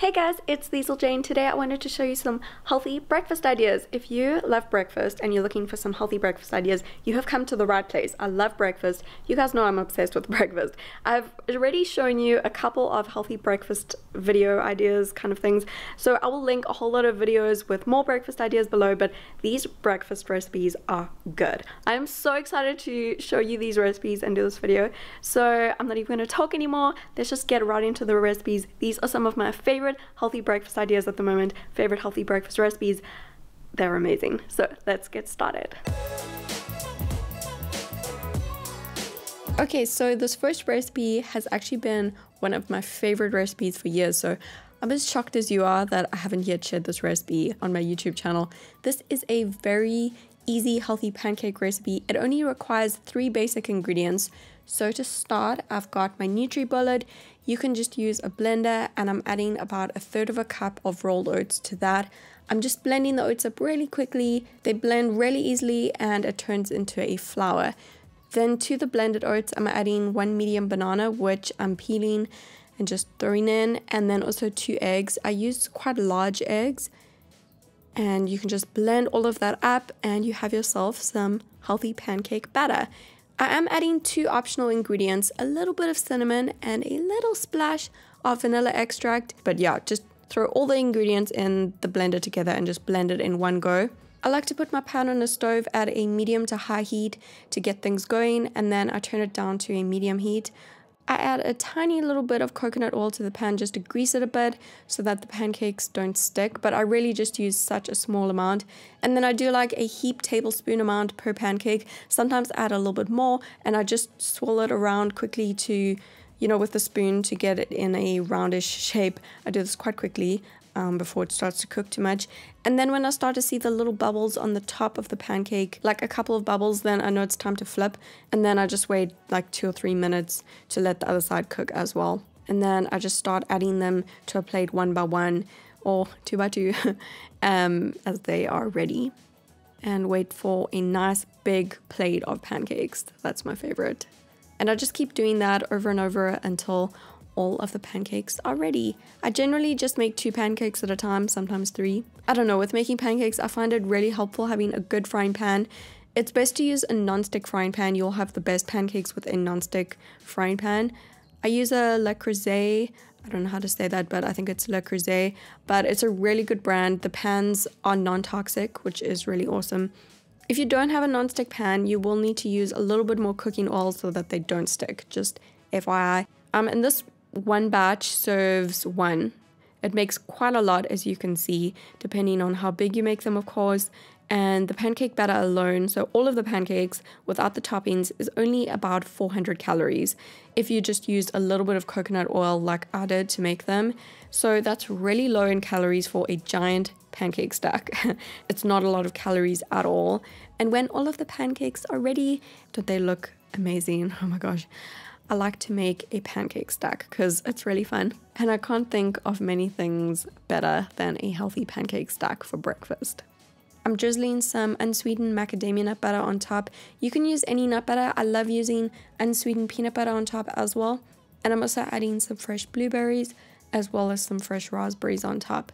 Hey guys, it's Liesl Jane. Today I wanted to show you some healthy breakfast ideas. If you love breakfast and you're looking for some healthy breakfast ideas, you have come to the right place. I love breakfast. You guys know I'm obsessed with breakfast. I've already shown you a couple of healthy breakfast video ideas kind of things, so I will link a whole lot of videos with more breakfast ideas below, but these breakfast recipes are good. I'm so excited to show you these recipes and do this video, so I'm not even going to talk anymore. Let's just get right into the recipes. These are some of my favorite healthy breakfast ideas at the moment, favorite healthy breakfast recipes. They're amazing. So let's get started. Okay, so this first recipe has actually been one of my favorite recipes for years, so I'm as shocked as you are that I haven't yet shared this recipe on my YouTube channel. This is a very easy healthy pancake recipe. It only requires 3 basic ingredients. So to start, I've got my NutriBullet. You can just use a blender, and I'm adding about 1/3 cup of rolled oats to that. I'm just blending the oats up really quickly. They blend really easily and it turns into a flour. Then to the blended oats, I'm adding 1 medium banana, which I'm peeling and just throwing in, and then also 2 eggs. I use quite large eggs, and you can just blend all of that up and you have yourself some healthy pancake batter. I am adding 2 optional ingredients, a little bit of cinnamon and a little splash of vanilla extract. But yeah, just throw all the ingredients in the blender together and just blend it in one go. I like to put my pan on the stove at a medium to high heat to get things going, and then I turn it down to a medium heat. I add a tiny little bit of coconut oil to the pan just to grease it a bit so that the pancakes don't stick, but I really just use such a small amount. And then I do like a heaped tablespoon amount per pancake. Sometimes I add a little bit more, and I just swirl it around quickly to, with the spoon to get it in a roundish shape. I do this quite quickly before it starts to cook too much. And then when I start to see the little bubbles on the top of the pancake, like a couple of bubbles, then I know it's time to flip. And then I just wait like 2 or 3 minutes to let the other side cook as well. And then I just start adding them to a plate 1 by 1 or 2 by 2 as they are ready. And wait for a nice big plate of pancakes. That's my favorite. And I just keep doing that over and over until all of the pancakes are ready. I generally just make 2 pancakes at a time, sometimes 3. I don't know, with making pancakes, I find it really helpful having a good frying pan. It's best to use a non-stick frying pan. You'll have the best pancakes with a non-stick frying pan. I use a Le Creuset. I don't know how to say that, but I think it's Le Creuset. But it's a really good brand. The pans are non-toxic, which is really awesome. If you don't have a non-stick pan, you will need to use a little bit more cooking oil so that they don't stick, just FYI. And this one batch serves 1. It makes quite a lot, as you can see, depending on how big you make them, of course. And the pancake batter alone, so all of the pancakes without the toppings, is only about 400 calories if you just used a little bit of coconut oil like I did to make them. So that's really low in calories for a giant pancake stack. It's not a lot of calories at all. And when all of the pancakes are ready, don't they look amazing? Oh my gosh. I like to make a pancake stack because it's really fun, and I can't think of many things better than a healthy pancake stack for breakfast. I'm drizzling some unsweetened macadamia nut butter on top. You can use any nut butter. I love using unsweetened peanut butter on top as well. And I'm also adding some fresh blueberries as well as some fresh raspberries on top.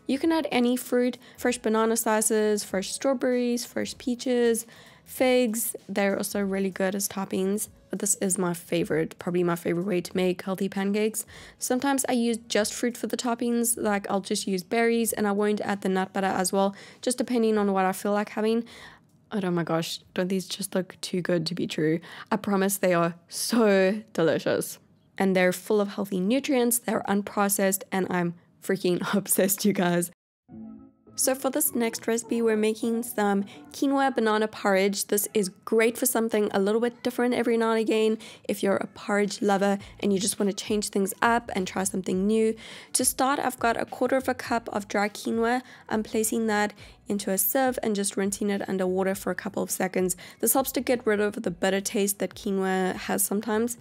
You can add any fruit, fresh banana slices, fresh strawberries, fresh peaches, figs. They're also really good as toppings. But this is my favorite, probably my favorite way to make healthy pancakes. Sometimes I use just fruit for the toppings, like I'll just use berries and I won't add the nut butter as well, just depending on what I feel like having. Oh my gosh, don't these just look too good to be true? I promise they are so delicious. And they're full of healthy nutrients, they're unprocessed, and I'm freaking obsessed, you guys. So for this next recipe, we're making some quinoa banana porridge. This is great for something a little bit different every now and again if you're a porridge lover and you just want to change things up and try something new. To start, I've got 1/4 cup of dry quinoa. I'm placing that into a sieve and just rinsing it under water for a couple of seconds. This helps to get rid of the bitter taste that quinoa has sometimes.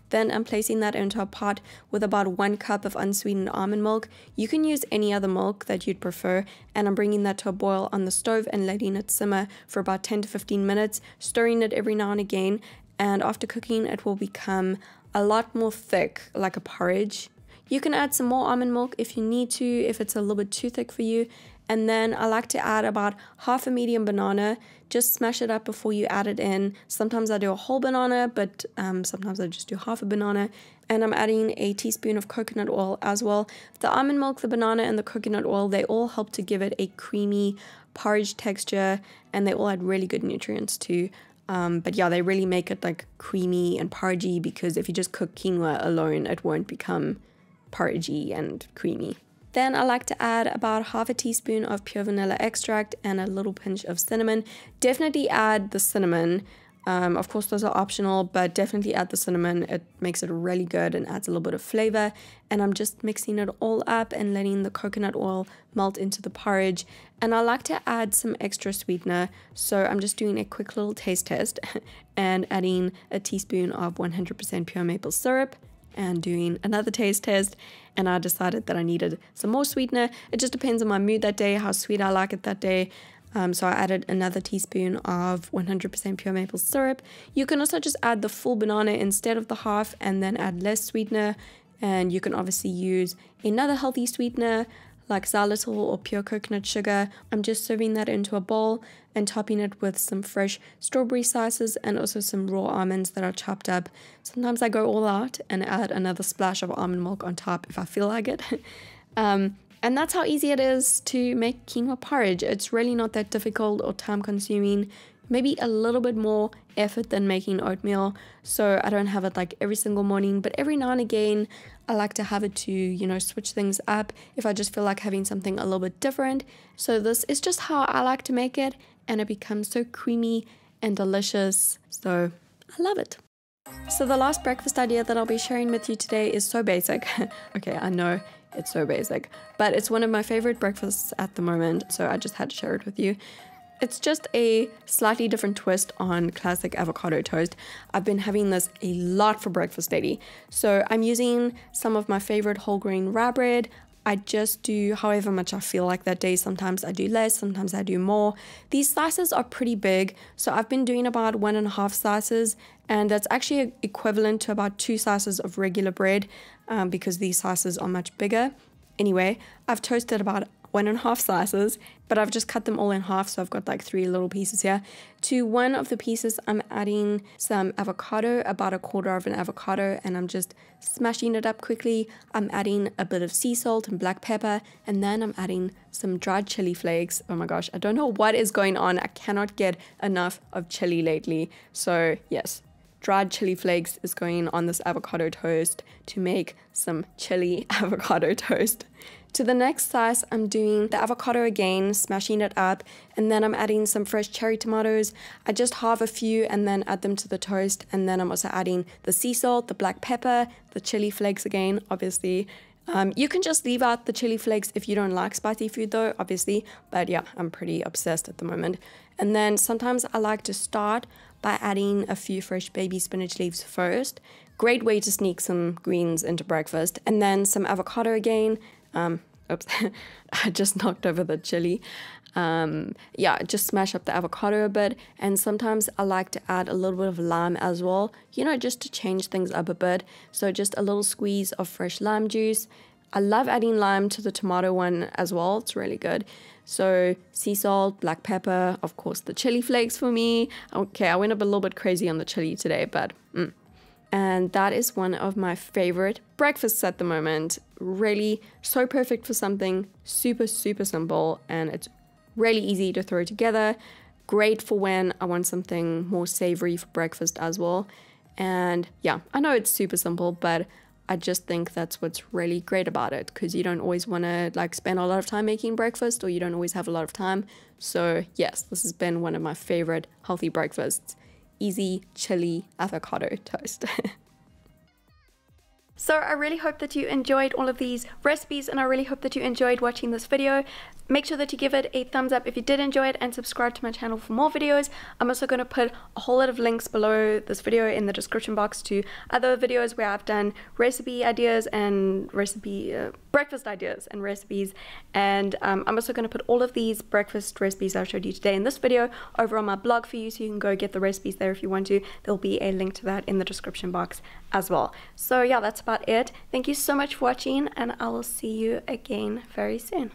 Then I'm placing that into a pot with about 1 cup of unsweetened almond milk. You can use any other milk that you'd prefer, and I'm bringing that to a boil on the stove and letting it simmer for about 10 to 15 minutes, stirring it every now and again, and after cooking it will become a lot more thick, like a porridge. You can add some more almond milk if you need to, if it's a little bit too thick for you. And then I like to add about half a medium banana. Just smash it up before you add it in. Sometimes I do a whole banana, but sometimes I just do half a banana. And I'm adding a teaspoon of coconut oil as well. The almond milk, the banana, and the coconut oil, they all help to give it a creamy porridge texture, and they all add really good nutrients too. But yeah, they really make it like creamy and porridgey, because if you just cook quinoa alone, it won't become porridgey and creamy. Then I like to add about half a teaspoon of pure vanilla extract and a little pinch of cinnamon. Definitely add the cinnamon. Of course, those are optional, but definitely add the cinnamon. It makes it really good and adds a little bit of flavor. And I'm just mixing it all up and letting the coconut oil melt into the porridge. And I like to add some extra sweetener. So I'm just doing a quick little taste test and adding a teaspoon of 100% pure maple syrup and doing another taste test. And I decided that I needed some more sweetener. It just depends on my mood that day, how sweet I like it that day. So I added another teaspoon of 100% pure maple syrup. You can also just add the full banana instead of the half and then add less sweetener. And you can obviously use another healthy sweetener like xylitol or pure coconut sugar. I'm just serving that into a bowl and topping it with some fresh strawberry slices and also some raw almonds that are chopped up. Sometimes I go all out and add another splash of almond milk on top if I feel like it. And that's how easy it is to make quinoa porridge. It's really not that difficult or time consuming. Maybe a little bit more effort than making oatmeal, so I don't have it like every single morning, but every now and again I like to have it to, you know, switch things up if I just feel like having something a little bit different. So this is just how I like to make it, and it becomes so creamy and delicious, so I love it. So the last breakfast idea that I'll be sharing with you today is so basic. Okay, I know it's so basic, but it's one of my favorite breakfasts at the moment, so I just had to share it with you. It's just a slightly different twist on classic avocado toast. I've been having this a lot for breakfast lately. So I'm using some of my favorite whole grain rye bread. I just do however much I feel like that day. Sometimes I do less, sometimes I do more. These slices are pretty big, so I've been doing about 1.5 slices, and that's actually equivalent to about 2 slices of regular bread, because these slices are much bigger. Anyway, I've toasted about 1.5 slices, but I've just cut them all in half, so I've got like 3 little pieces here. To one of the pieces, I'm adding some avocado, about 1/4 of an avocado, and I'm just smashing it up quickly. I'm adding a bit of sea salt and black pepper, and then I'm adding some dried chili flakes. Oh my gosh, I don't know what is going on. I cannot get enough of chili lately. So yes, dried chili flakes is going on this avocado toast to make some chili avocado toast. To the next slice, I'm doing the avocado again, smashing it up, and then I'm adding some fresh cherry tomatoes. I just halve a few and then add them to the toast, and then I'm also adding the sea salt, the black pepper, the chili flakes again, obviously. You can just leave out the chili flakes if you don't like spicy food though, obviously, but yeah, I'm pretty obsessed at the moment. And then sometimes I like to start by adding a few fresh baby spinach leaves first. Great way to sneak some greens into breakfast. And then some avocado again. Oops, I just knocked over the chili. Yeah, just smash up the avocado a bit. And sometimes I like to add a little bit of lime as well, you know, just to change things up a bit. So just a little squeeze of fresh lime juice. I love adding lime to the tomato one as well. It's really good. So sea salt, black pepper, of course the chili flakes for me. Okay, I went a little bit crazy on the chili today, but and that is one of my favorite breakfasts at the moment. Really so perfect for something super, super simple, and it's really easy to throw together. Great for when I want something more savory for breakfast as well. And yeah, I know it's super simple, but I just think that's what's really great about it, because you don't always want to like spend a lot of time making breakfast, or you don't always have a lot of time. So yes, this has been one of my favorite healthy breakfasts. Easy chili avocado toast. So I really hope that you enjoyed all of these recipes, and I really hope that you enjoyed watching this video. Make sure that you give it a thumbs up if you did enjoy it, and subscribe to my channel for more videos. I'm also going to put a whole lot of links below this video in the description box to other videos where I've done recipe ideas and recipe breakfast ideas and recipes. And I'm also going to put all of these breakfast recipes I showed you today in this video over on my blog for you, so you can go get the recipes there if you want to. There'll be a link to that in the description box as well. So yeah, that's about it. Thank you so much for watching, and I will see you again very soon.